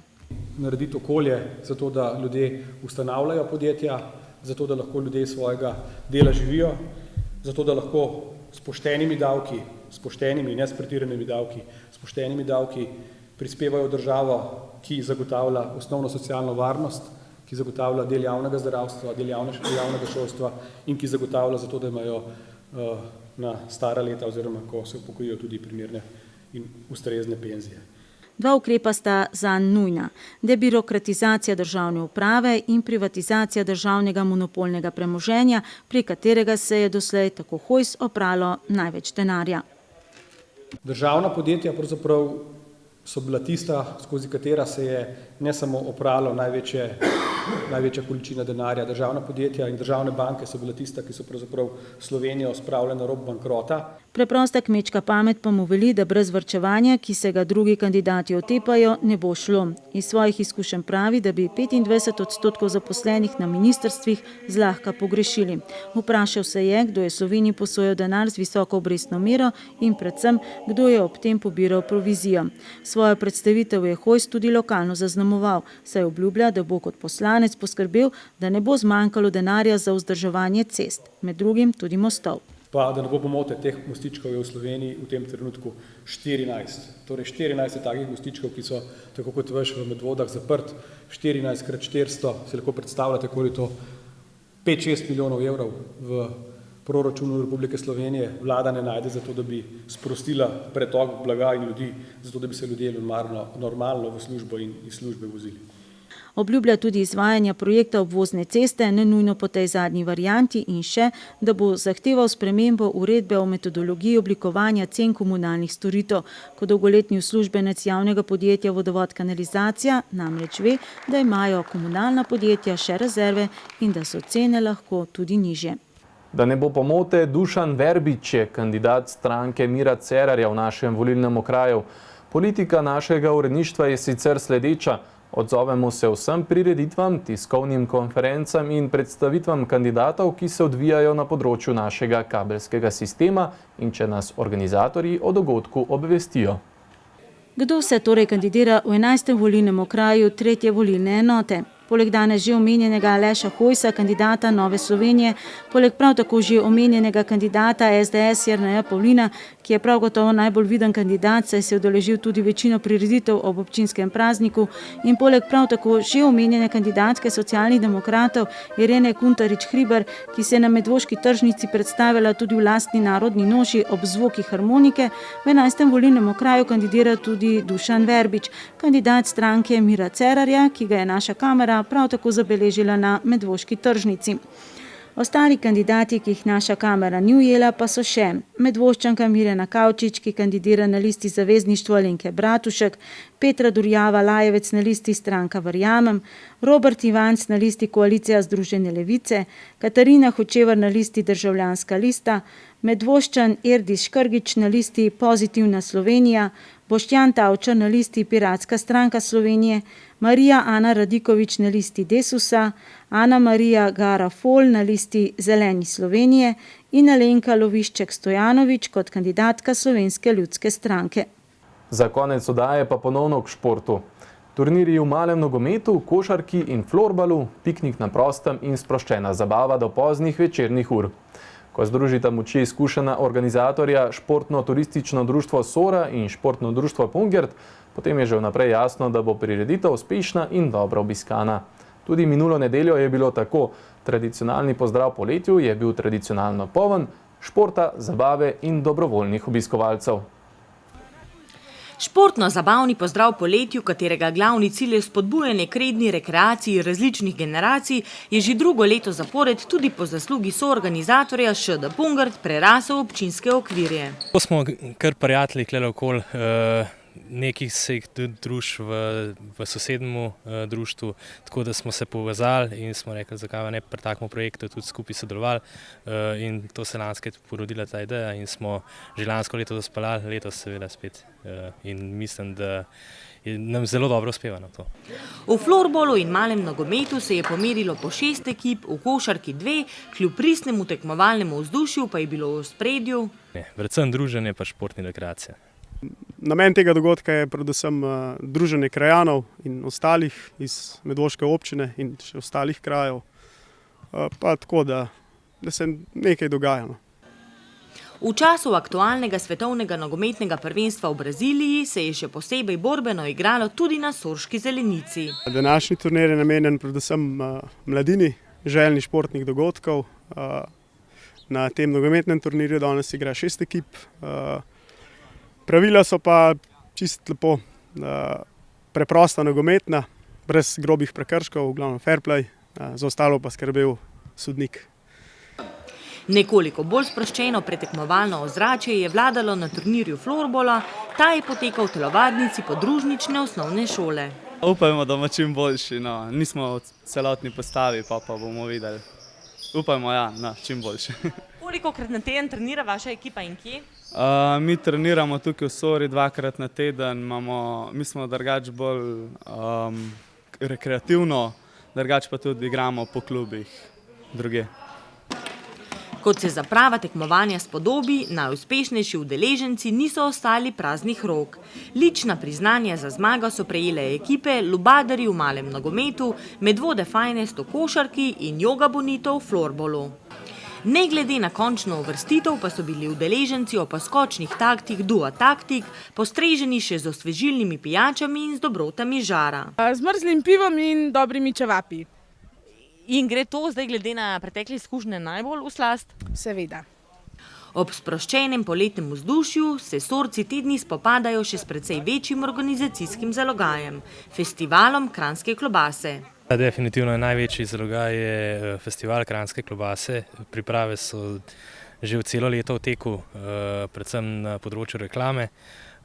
Narediti okolje za to, da ljudje ustanavljajo podjetja, za to, da lahko ljudje svojega dela živijo, zato da lahko s poštenimi davki, s poštenimi, ne s pretiranimi davki, s poštenimi davki prispevajo državo, ki zagotavlja osnovno socialno varnost, ki zagotavlja del javnega zdravstva, del javnega šolstva in ki zagotavlja zato, da imajo na stara leta oziroma ko se upokojijo tudi primerne in ustrezne penzije. Dva ukrepa sta zanj nujna. Debirokratizacija državne uprave in privatizacija državnega monopolnega premoženja, pri katerega se je doslej tako Hojs opralo največ denarja. Državna podjetja pravzaprav so bila tista, skozi katera se je ne samo opralo največja količina denarja. Državna podjetja in državne banke so bila tista, ki so pravzaprav Slovenijo spravile na rob bankrota. Preprosta kmečka pamet pa mu veli, da brez varčevanja, ki se ga drugi kandidati otepajo, ne bo šlo. Iz svojih izkušenj pravi, da bi 25% zaposlenih na ministrstvih zlahka pogrešili. Vprašal se je, kdo je Sloveniji posojal denar z visoko obrestno mero in predvsem, kdo je ob tem pobiral provizijo. Svojo predstavitev je Hojs tudi lokalno zaznamoval, saj obljublja, da bo kot poslanec poskrbel, da ne bo zmanjkalo denarja za vzdrževanje cest, med drugim tudi mostov. Pa da ne bo pomote, teh mostičkov je v Sloveniji v tem trenutku 14. Torej 14 takih mostičkov, ki so, tako kot veš, v Medvodah zaprt, 14 krat 400, si lahko predstavljate, koliko je to 5-6 milijonov evrov v proračunu Republike Slovenije. Vlada ne najde za to, da bi sprostila pretok blaga in ljudi, zato da bi se ljudje normalno v službo in iz službe vozili. Obljublja tudi izvajanje projekta obvozne ceste, ne nujno po tej zadnji varianti, in še, da bo zahteval spremembo uredbe o metodologiji oblikovanja cen komunalnih storitev. Kot dolgoletni uslužbenec javnega podjetja Vodovod Kanalizacija namreč ve, da imajo komunalna podjetja še rezerve in da so cene lahko tudi nižje. Da ne bo pomote, Dušan Verbič je kandidat stranke Mira Cerarja v našem volilnem okraju. Politika našega uredništva je sicer sledeča. Odzovemo se vsem prireditvam, tiskovnim konferencam in predstavitvam kandidatov, ki se odvijajo na področju našega kabelskega sistema, in če nas organizatorji o dogodku obvestijo. Kdo se torej kandidira v 11. volilnem okraju 3. volilne enote? Poleg danes že omenjenega Aleša Hojsa, kandidata Nove Slovenije, poleg prav tako že omenjenega kandidata SDS Jerneja Pavlina, ki je prav gotovo najbolj viden kandidat, saj se je udeležil tudi večino prireditev ob občinskem prazniku, in poleg prav tako že omenjene kandidatke Socialnih demokratov Irene Kuntarič-Hribar, ki se je na Medvoški tržnici predstavila tudi v lastni narodni noši ob zvoki harmonike, v 11. volilnem okraju kandidira tudi Dušan Verbič, kandidat stranke Mira Cerarja, ki ga je naša kamera prav tako zabeležila na Medvoški tržnici. Ostali kandidati, ki jih naša kamera ni ujela, pa so še Medvoščanka Mirjana Kavčič, ki kandidira na listi Zavezništvo Alenke Bratušek, Petra Durjava-Lajevec na listi Stranka Verjamem, Robert Ivanc na listi Koalicija Združene levice, Katarina Hočevar na listi Državljanska lista, Medvoščan Erdis Škrgič na listi Pozitivna Slovenija, Boštjan Tavčar na listi Piratska stranka Slovenije, Marija Ana Radikovič na listi Desusa, Ana Marija Gara-Fol na listi Zeleni Slovenije in Alenka Lovišček-Stojanovič kot kandidatka Slovenske ljudske stranke. Za konec oddaje pa ponovno k športu. Turnirji v malem nogometu, košarki in florbalu, piknik na prostem in sproščena zabava do poznih večernih ur. Ko združita moči izkušena organizatorja Športno-turistično društvo Sora in Športno društvo Pungert, potem je že vnaprej jasno, da bo prireditev uspešna in dobro obiskana. Tudi minulo nedeljo je bilo tako. Tradicionalni pozdrav poletju je bil tradicionalno poln športa, zabave in dobrovoljnih obiskovalcev. Športno-zabavni pozdrav poletju, katerega glavni cilj je spodbujanje k redni rekreaciji različnih generacij, je že drugo leto zapored tudi po zaslugi soorganizatorja ŠD Pungert prerasel občinske okvirje. To smo kar prijatelji tukaj okoli nekih društv v sosednjem društvu, tako da smo se povezali in smo rekli, zakaj ne pri takem projektu tudi skupaj sodelovali in to se lansko porodila ta ideja in smo že lansko leto zaspalali, letos seveda spet in mislim, da nam zelo dobro uspeva na to. V florbolu in malem nogometu se je pomerilo po 6 ekip, v košarki 2, kljub pristnemu tekmovalnemu vzdušju pa je bilo v ospredju predvsem druženje pa športna rekreacija. Namen tega dogodka je predvsem druženje krajanov in ostalih iz Medvoške občine in še ostalih krajev, pa tako, da se nekaj dogaja. V času aktualnega svetovnega nogometnega prvenstva v Braziliji se je še posebej borbeno igralo tudi na Sorški zelenici. Današnji turnir je namenjen predvsem mladini željnih športnih dogodkov. Na tem nogometnem turnirju danes igra 6 ekip. Pravila so pa čist lepo preprosta nogometna, brez grobih prekrškov, v glavnem fair play, za ostalo pa skrbel sodnik. Nekoliko bolj sproščeno pretekmovalno ozračje je vladalo na turnirju florbola, ta je potekal v telovadnici podružnične osnovne šole. Upajmo, da bomo čim boljši, nismo v celotni postavi, pa bomo videli. Upajmo, čim boljši. Kolikokrat na teden trenira vaša ekipa in kje? Mi treniramo tukaj v Sori 2-krat na teden, mi smo drugače bolj rekreativno, drugače pa tudi igramo po klubih druge. Kot se za prava tekmovanja spodobi, najuspešnejši udeleženci niso ostali praznih rok. Lična priznanja za zmago so prejele ekipe Lubadari v malem nogometu, Medvode Finest v košarki in Yoga Bonito v florbolu. Ne glede na končno uvrstitev pa so bili udeleženci o poskočnih taktih Dua Taktik postreženi še z osvežilnimi pijačami in z dobrotami žara. Z mrzlim pivom in dobrimi čevapi. In gre to zdaj glede na pretekle izkušnje najbolj v slast? Seveda. Ob sproščenem poletnem vzdušju se Sorci te dni spopadajo še s precej večjim organizacijskim zalogajem, festivalom Kranjske klobase. Definitivno največji zalogaj je festival Kranjske klobase. Priprave so že celo leto v teku, predvsem na področju reklame.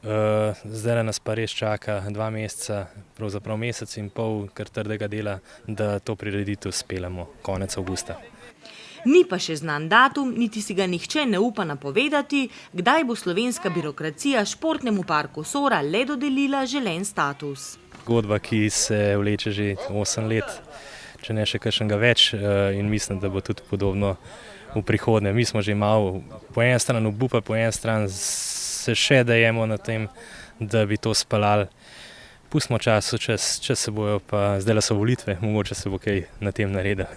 Zdaj nas pa res čaka 2 meseca, pravzaprav mesec in pol kar trdega dela, da to prireditev speljemo konec avgusta. Ni pa še znan datum, niti si ga nihče ne upa napovedati, kdaj bo slovenska birokracija športnemu parku Sora le dodelila želen status. Zgodba, ki se vleče že 8 let, če ne še kakšnega več in mislim, da bo tudi podobno v prihodnje. Mi smo že malo po eni strani obupa, po eni strani se še dajemo na tem, da bi to speljali. Pustimo času, če se bojo pa, zdaj so volitve, mogoče se bo kaj na tem naredil.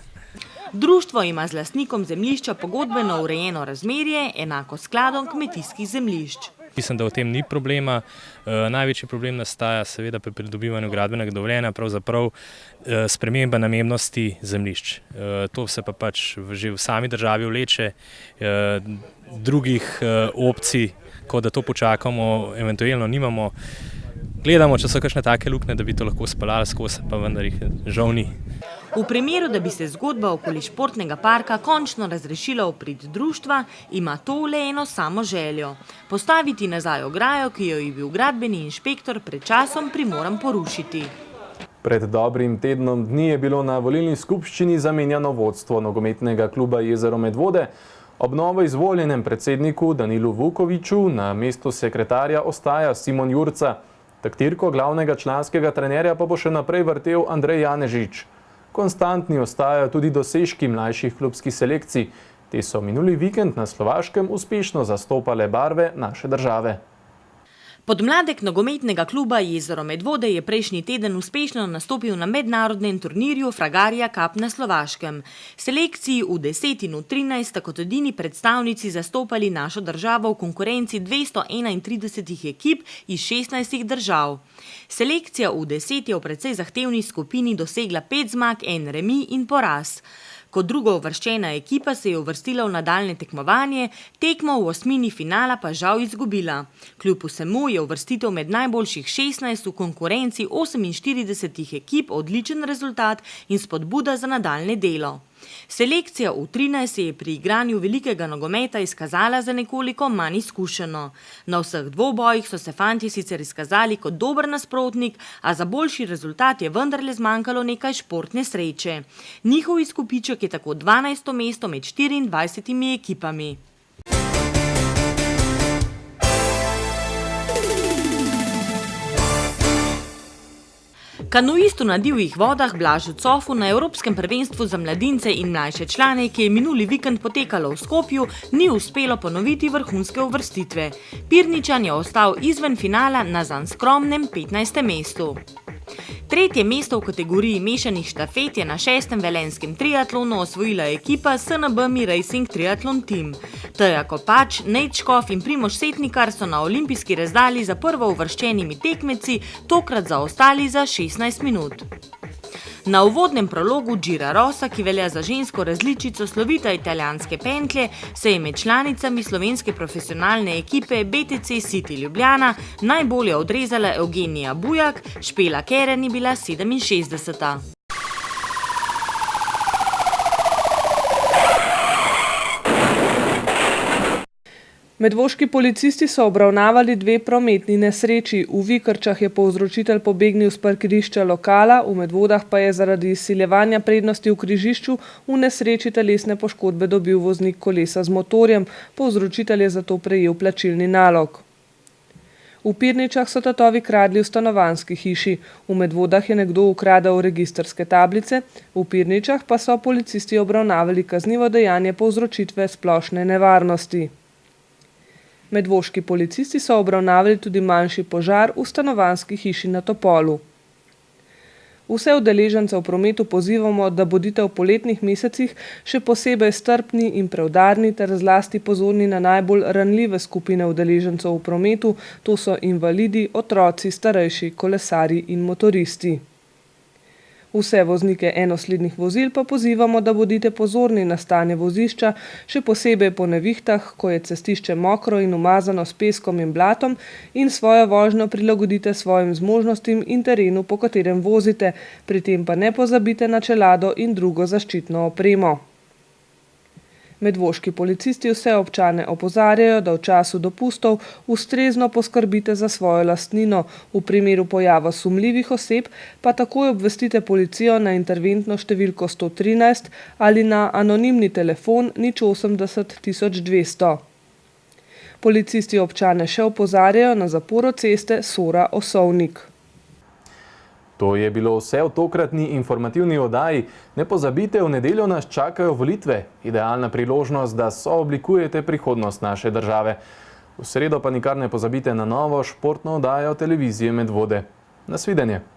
Društvo ima z lastnikom zemljišča pogodbeno urejeno razmerje, enako skladom kmetijskih zemljišč. Mislim, da v tem ni problema. Največji problem nastaja seveda pri pridobivanju gradbenega dovoljenja, pravzaprav sprememba namembnosti zemljišč. To se pa pač že v sami državi vleče, drugih opcij, kot da to počakamo, eventualno nimamo. Gledamo, če so kakšne take luknje, da bi to lahko speljali skozi, pa vendar jih žal ni. V primeru, da bi se zgodba okoli športnega parka končno razrešila v prid društva, ima to le eno samo željo. Postaviti nazaj ograjo, ki jo je bil gradbeni inšpektor pred časom primoran porušiti. Pred dobrim tednom dni je bilo na volilni skupščini zamenjano vodstvo nogometnega kluba Jezero Medvode. Ob novo izvoljenem predsedniku Danilu Vukoviću na mestu sekretarja ostaja Simon Jurca. Taktirko glavnega članskega trenerja pa bo še naprej vrtel Andrej Janežič. Konstantni ostajajo tudi dosežki mlajših klubskih selekcij. Te so minuli vikend na Slovaškem uspešno zastopale barve naše države. Podmladek nogometnega kluba Jezero Medvode je prejšnji teden uspešno nastopil na mednarodnem turnirju Fragaria Cup na Slovaškem. Selekciji U10 in U13 sta kot edini predstavnici zastopali našo državo v konkurenci 231 ekip iz 16 držav. Selekcija U10 je v precej zahtevni skupini dosegla 5 zmag, 1 remi in poraz. Kot drugo uvrščena ekipa se je uvrstila v nadaljne tekmovanje, tekmo v osmini finala pa žal izgubila. Kljub vsemu je uvrstitev med najboljših 16 v konkurenci 48 ekip odličen rezultat in spodbuda za nadaljne delo. Selekcija U13 se je pri igranju velikega nogometa izkazala za nekoliko manj izkušeno. Na vseh dvobojih so se fantje sicer izkazali kot dober nasprotnik, a za boljši rezultat je vendarle zmanjkalo nekaj športne sreče. Njihov izkupiček je tako 12. mesto med 24 ekipami. Kanuistu na divjih vodah Blažu Cofu na Evropskem prvenstvu za mladince in mlajše člane, ki je minuli vikend potekalo v Skopju, ni uspelo ponoviti vrhunske uvrstitve. Pirničan je ostal izven finala na zanj skromnem 15. mestu. Tretje mesto v kategoriji mešanih štafet je na 6. velenskem triatlonu osvojila ekipa SNB Mi Racing Triathlon Team. Teja Kopač, Nejc Škof in Primož Setnikar so na olimpijski razdalji za prvo uvrščenimi tekmeci tokrat zaostali za 16 minut. Na uvodnem prologu Gira Rosa, ki velja za žensko različico slovite italijanske pentlje, se je med članicami slovenske profesionalne ekipe BTC City Ljubljana najbolje odrezala Eugenija Bujak, Špela Keren je bila 67. Medvoški policisti so obravnavali 2 prometni nesreči. V Vikrčah je povzročitelj pobegnil s parkirišča lokala, v Medvodah pa je zaradi izsiljevanja prednosti v križišču v nesreči telesne poškodbe dobil voznik kolesa z motorjem, povzročitelj je zato prejel plačilni nalog. V Pirničah so tatovi kradli v stanovanjski hiši, v Medvodah je nekdo ukradel registrske tablice, v Pirničah pa so policisti obravnavali kaznivo dejanje povzročitve splošne nevarnosti. Medvoški policisti so obravnavali tudi manjši požar v stanovanjski hiši na Topolu. Vse udeležence v prometu pozivamo, da bodite v poletnih mesecih še posebej strpni in preudarni ter zlasti pozorni na najbolj ranljive skupine udeležencev v prometu, to so invalidi, otroci, starejši, kolesarji in motoristi. Vse voznike enoslednih vozil pa pozivamo, da bodite pozorni na stanje vozišča, še posebej po nevihtah, ko je cestišče mokro in umazano s peskom in blatom, in svojo vožnjo prilagodite svojim zmožnostim in terenu, po katerem vozite, pri tem pa ne pozabite na čelado in drugo zaščitno opremo. Medvoški policisti vse občane opozarjajo, da v času dopustov ustrezno poskrbite za svojo lastnino, v primeru pojava sumljivih oseb pa takoj obvestite policijo na interventno številko 113 ali na anonimni telefon 080 1200. Policisti občane še opozarjajo na zaporo ceste Sora-Osovnik. To je bilo vse v tokratni informativni oddaji. Ne pozabite, v nedeljo nas čakajo volitve. Idealna priložnost, da sooblikujete prihodnost naše države. V sredo pa nikar ne pozabite na novo športno oddajo televizije Medvode. Nasvidenje!